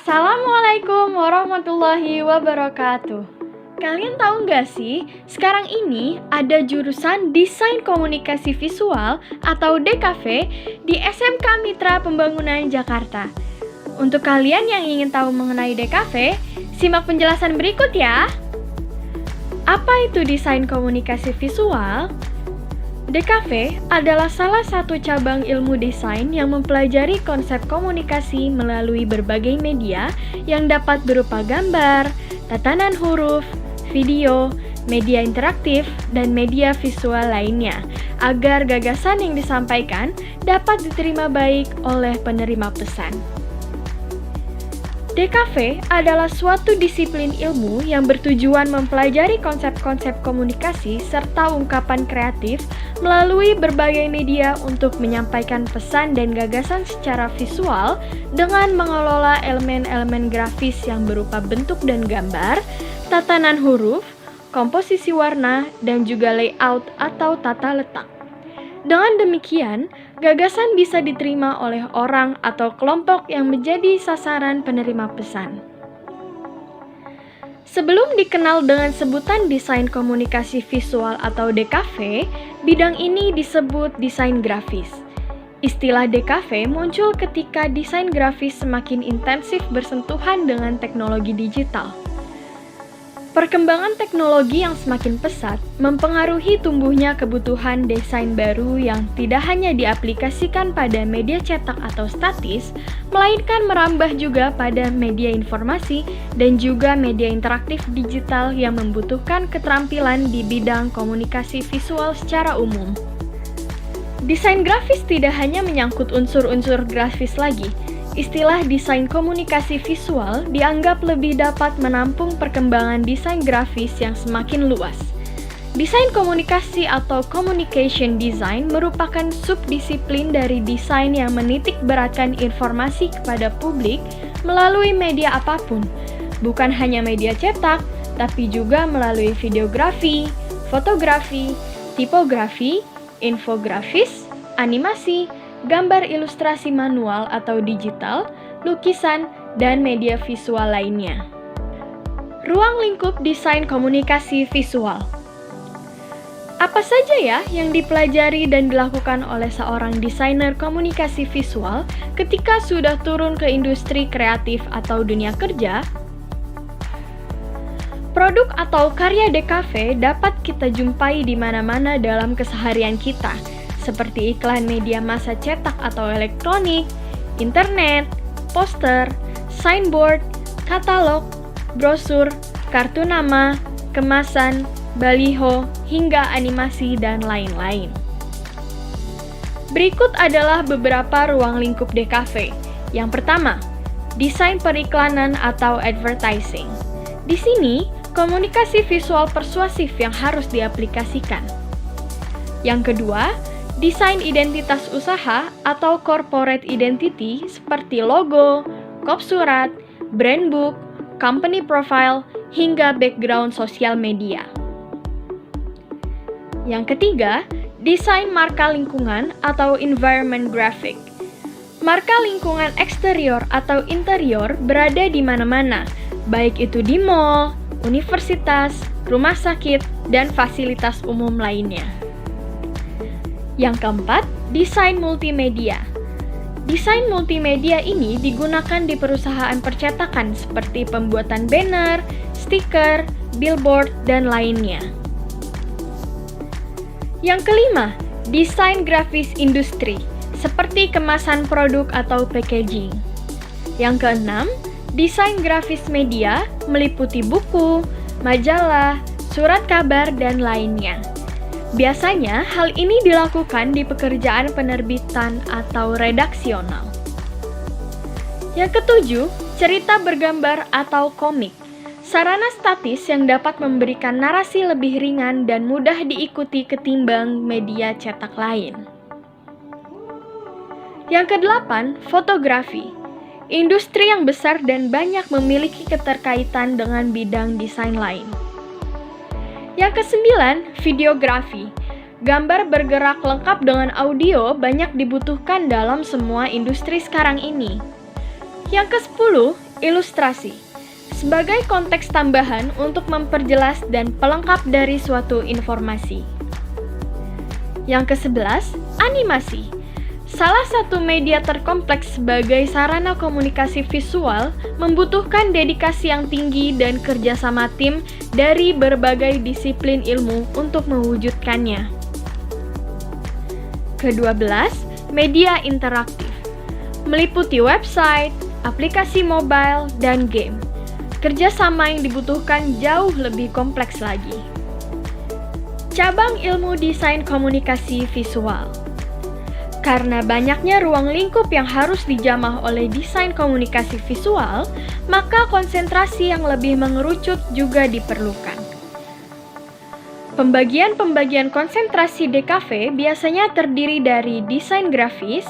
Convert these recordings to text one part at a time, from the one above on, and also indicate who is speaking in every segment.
Speaker 1: Assalamualaikum warahmatullahi wabarakatuh. Kalian tahu nggak sih, sekarang ini ada jurusan Desain Komunikasi Visual atau DKV di SMK Mitra Pembangunan Jakarta. Untuk kalian yang ingin tahu mengenai DKV, simak penjelasan berikut ya. Apa itu Desain Komunikasi Visual? DKV adalah salah satu cabang ilmu desain yang mempelajari konsep komunikasi melalui berbagai media yang dapat berupa gambar, tatanan huruf, video, media interaktif, dan media visual lainnya, agar gagasan yang disampaikan dapat diterima baik oleh penerima pesan. DKV adalah suatu disiplin ilmu yang bertujuan mempelajari konsep-konsep komunikasi serta ungkapan kreatif melalui berbagai media untuk menyampaikan pesan dan gagasan secara visual dengan mengelola elemen-elemen grafis yang berupa bentuk dan gambar, tatanan huruf, komposisi warna, dan juga layout atau tata letak. Dengan demikian, gagasan bisa diterima oleh orang atau kelompok yang menjadi sasaran penerima pesan. Sebelum dikenal dengan sebutan desain komunikasi visual atau DKV, bidang ini disebut desain grafis. Istilah DKV muncul ketika desain grafis semakin intensif bersentuhan dengan teknologi digital. Perkembangan teknologi yang semakin pesat mempengaruhi tumbuhnya kebutuhan desain baru yang tidak hanya diaplikasikan pada media cetak atau statis, melainkan merambah juga pada media informasi dan juga media interaktif digital yang membutuhkan keterampilan di bidang komunikasi visual secara umum. Desain grafis tidak hanya menyangkut unsur-unsur grafis lagi. Istilah desain komunikasi visual dianggap lebih dapat menampung perkembangan desain grafis yang semakin luas. Desain komunikasi atau communication design merupakan subdisiplin dari desain yang menitik beratkan informasi kepada publik melalui media apapun, bukan hanya media cetak, tapi juga melalui videografi, fotografi, tipografi, infografis, animasi, gambar ilustrasi manual atau digital, lukisan, dan media visual lainnya. Ruang lingkup desain komunikasi visual. Apa saja ya yang dipelajari dan dilakukan oleh seorang desainer komunikasi visual ketika sudah turun ke industri kreatif atau dunia kerja? Produk atau karya DKV dapat kita jumpai di mana-mana dalam keseharian kita, seperti iklan media massa cetak atau elektronik, internet, poster, signboard, katalog, brosur, kartu nama, kemasan, baliho, hingga animasi dan lain-lain. Berikut adalah beberapa ruang lingkup DKV. Yang pertama, desain periklanan atau advertising. Di sini, komunikasi visual persuasif yang harus diaplikasikan. Yang kedua, desain identitas usaha atau corporate identity seperti logo, kop surat, brand book, company profile, hingga background sosial media. Yang ketiga, desain marka lingkungan atau environment graphic. Marka lingkungan eksterior atau interior berada di mana-mana, baik itu di mall, universitas, rumah sakit, dan fasilitas umum lainnya. Yang keempat, desain multimedia. Desain multimedia ini digunakan di perusahaan percetakan seperti pembuatan banner, stiker, billboard, dan lainnya. Yang kelima, desain grafis industri, seperti kemasan produk atau packaging. Yang keenam, desain grafis media meliputi buku, majalah, surat kabar, dan lainnya. Biasanya, hal ini dilakukan di pekerjaan penerbitan atau redaksional. Yang ketujuh, cerita bergambar atau komik. Sarana statis yang dapat memberikan narasi lebih ringan dan mudah diikuti ketimbang media cetak lain. Yang kedelapan, fotografi. Industri yang besar dan banyak memiliki keterkaitan dengan bidang desain lain. Yang kesembilan, videografi. Gambar bergerak lengkap dengan audio banyak dibutuhkan dalam semua industri sekarang ini. Yang ke-10, Ilustrasi sebagai konteks tambahan untuk memperjelas dan pelengkap dari suatu informasi. Yang ke-11, animasi. Salah satu media terkompleks sebagai sarana komunikasi visual membutuhkan dedikasi yang tinggi dan kerjasama tim dari berbagai disiplin ilmu untuk mewujudkannya. Ke-12, media interaktif. Meliputi website, aplikasi mobile, dan game. Kerjasama yang dibutuhkan jauh lebih kompleks lagi. Cabang ilmu desain komunikasi visual. Karena banyaknya ruang lingkup yang harus dijamah oleh desain komunikasi visual, maka konsentrasi yang lebih mengerucut juga diperlukan. Pembagian-pembagian konsentrasi DKV biasanya terdiri dari desain grafis,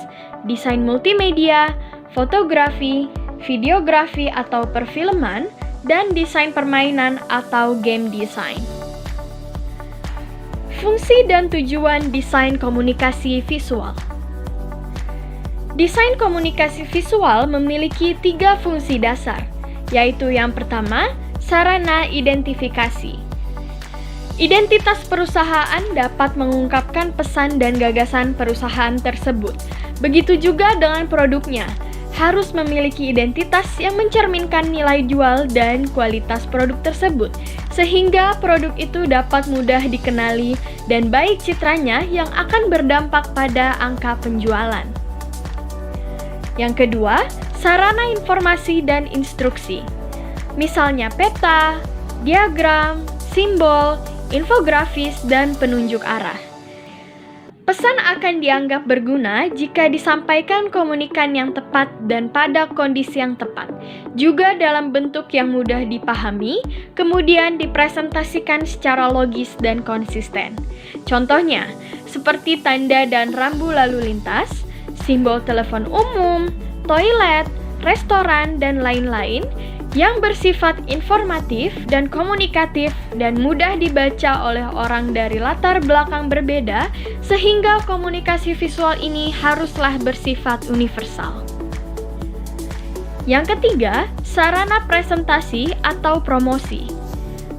Speaker 1: desain multimedia, fotografi, videografi atau perfilman, dan desain permainan atau game design. Fungsi dan tujuan desain komunikasi visual. Desain komunikasi visual memiliki 3 fungsi dasar, yaitu yang pertama, sarana identifikasi. Identitas perusahaan dapat mengungkapkan pesan dan gagasan perusahaan tersebut. Begitu juga dengan produknya, harus memiliki identitas yang mencerminkan nilai jual dan kualitas produk tersebut, sehingga produk itu dapat mudah dikenali dan baik citranya yang akan berdampak pada angka penjualan. Yang kedua, sarana informasi dan instruksi. Misalnya peta, diagram, simbol, infografis, dan penunjuk arah. Pesan akan dianggap berguna jika disampaikan komunikan yang tepat dan pada kondisi yang tepat, juga dalam bentuk yang mudah dipahami, kemudian dipresentasikan secara logis dan konsisten. Contohnya, seperti tanda dan rambu lalu lintas, simbol telepon umum, toilet, restoran, dan lain-lain yang bersifat informatif dan komunikatif dan mudah dibaca oleh orang dari latar belakang berbeda, sehingga komunikasi visual ini haruslah bersifat universal. Yang ketiga, sarana presentasi atau promosi.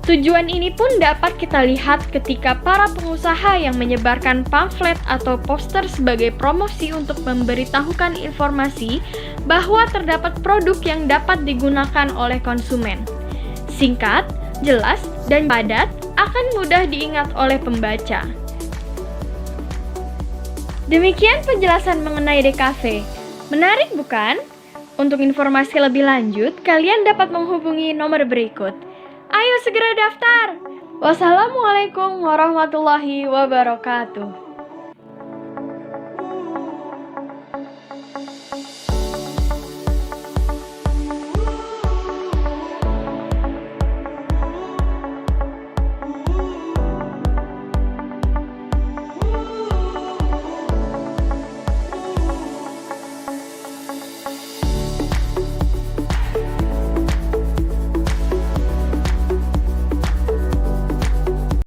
Speaker 1: Tujuan ini pun dapat kita lihat ketika para pengusaha yang menyebarkan pamflet atau poster sebagai promosi untuk memberitahukan informasi bahwa terdapat produk yang dapat digunakan oleh konsumen. Singkat, jelas, dan padat akan mudah diingat oleh pembaca. Demikian penjelasan mengenai DKV. Menarik bukan? Untuk informasi lebih lanjut, kalian dapat menghubungi nomor berikut. Ayo segera daftar. Wassalamualaikum warahmatullahi wabarakatuh.